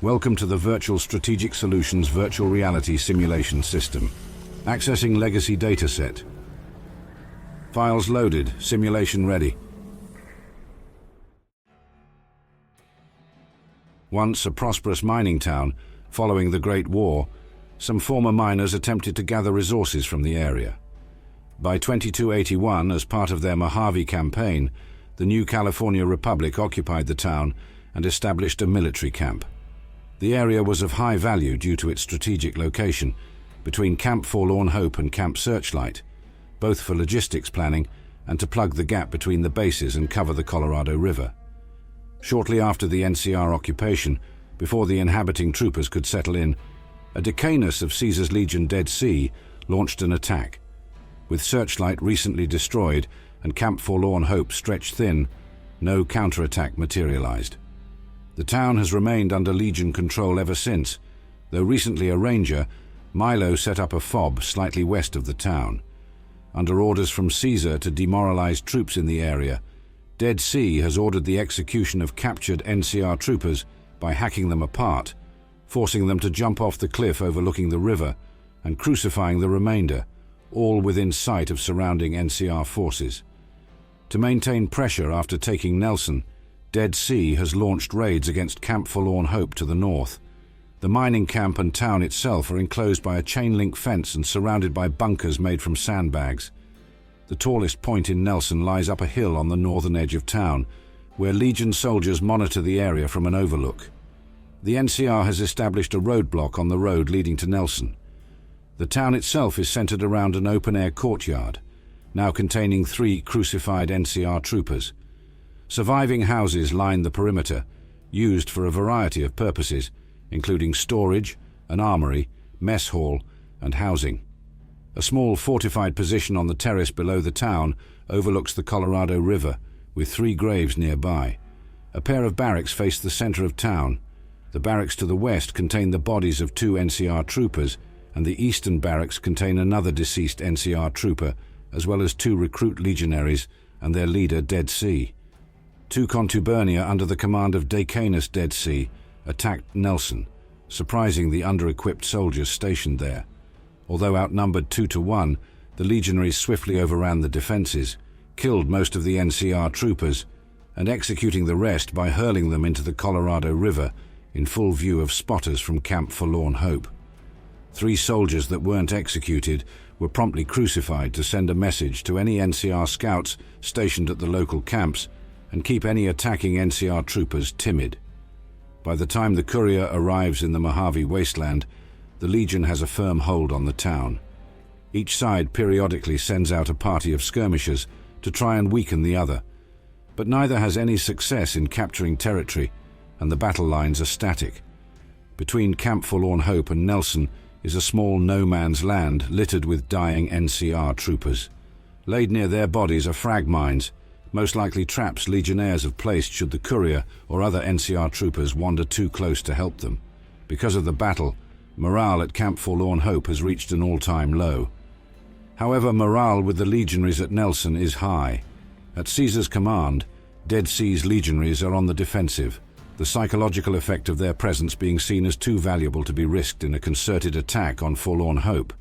Welcome to the Virtual Strategic Solutions Virtual Reality Simulation System. Accessing Legacy Dataset. Files loaded. Simulation ready. Once a prosperous mining town, following the Great War, some former miners attempted to gather resources from the area. By 2281, as part of their Mojave campaign, the new California Republic occupied the town and established a military camp. The area was of high value due to its strategic location between Camp Forlorn Hope and Camp Searchlight, both for logistics planning and to plug the gap between the bases and cover the Colorado River. Shortly after the NCR occupation, before the inhabiting troopers could settle in, a decanus of Caesar's Legion Dead Sea launched an attack. With Searchlight recently destroyed and Camp Forlorn Hope stretched thin, no counterattack materialized. The town has remained under Legion control ever since, though recently a ranger, Milo, set up a fob slightly west of the town. Under orders from Caesar to demoralize troops in the area, Dead Sea has ordered the execution of captured NCR troopers by hacking them apart, forcing them to jump off the cliff overlooking the river, and crucifying the remainder, all within sight of surrounding NCR forces. To maintain pressure after taking Nelson, Dead Sea has launched raids against Camp Forlorn Hope to the north. The mining camp and town itself are enclosed by a chain-link fence and surrounded by bunkers made from sandbags. The tallest point in Nelson lies up a hill on the northern edge of town, where Legion soldiers monitor the area from an overlook. The NCR has established a roadblock on the road leading to Nelson. The town itself is centered around an open-air courtyard, now containing 3 crucified NCR troopers. Surviving houses line the perimeter, used for a variety of purposes, including storage, an armory, mess hall, and housing. A small fortified position on the terrace below the town overlooks the Colorado River, with 3 graves nearby. A pair of barracks face the center of town. The barracks to the west contain the bodies of 2 NCR troopers, and the eastern barracks contain another deceased NCR trooper, as well as 2 recruit legionaries and their leader, Dead Sea. 2 contubernia under the command of Decanus Dead Sea attacked Nelson, surprising the under-equipped soldiers stationed there. Although outnumbered 2-1, the legionaries swiftly overran the defenses, killed most of the NCR troopers, and executing the rest by hurling them into the Colorado River in full view of spotters from Camp Forlorn Hope. 3 soldiers that weren't executed were promptly crucified to send a message to any NCR scouts stationed at the local camps and keep any attacking NCR troopers timid. By the time the courier arrives in the Mojave Wasteland, the Legion has a firm hold on the town. Each side periodically sends out a party of skirmishers to try and weaken the other, but neither has any success in capturing territory, and the battle lines are static. Between Camp Forlorn Hope and Nelson is a small no-man's land littered with dying NCR troopers. Laid near their bodies are frag mines, most likely traps Legionnaires have placed should the courier or other NCR troopers wander too close to help them. Because of the battle, morale at Camp Forlorn Hope has reached an all-time low. However, morale with the legionaries at Nelson is high. At Caesar's command, Dead Sea's legionaries are on the defensive, the psychological effect of their presence being seen as too valuable to be risked in a concerted attack on Forlorn Hope.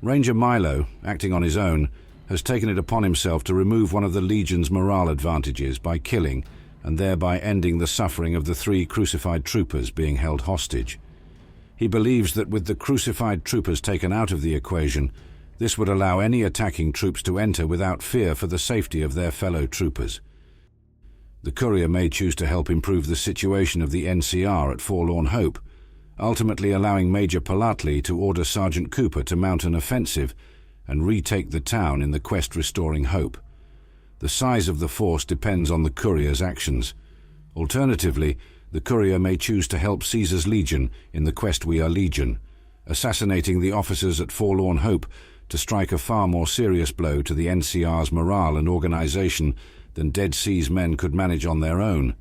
Ranger Milo, acting on his own, has taken it upon himself to remove one of the Legion's morale advantages by killing and thereby ending the suffering of the 3 crucified troopers being held hostage. He believes that with the crucified troopers taken out of the equation, this would allow any attacking troops to enter without fear for the safety of their fellow troopers. The courier may choose to help improve the situation of the NCR at Forlorn Hope, ultimately allowing Major Palatli to order Sergeant Cooper to mount an offensive and retake the town in the quest restoring hope. The size of the force depends on the courier's actions. Alternatively, the courier may choose to help Caesar's Legion in the quest We Are Legion, assassinating the officers at Forlorn Hope to strike a far more serious blow to the NCR's morale and organization than Dead Sea's men could manage on their own.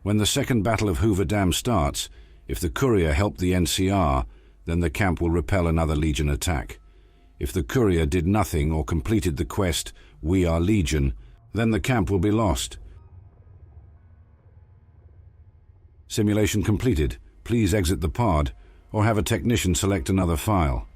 When the Second Battle of Hoover Dam starts, if the courier helped the NCR, then the camp will repel another Legion attack. If the courier did nothing or completed the quest We Are Legion, then the camp will be lost. Simulation completed. please exit the pod or have a technician select another file.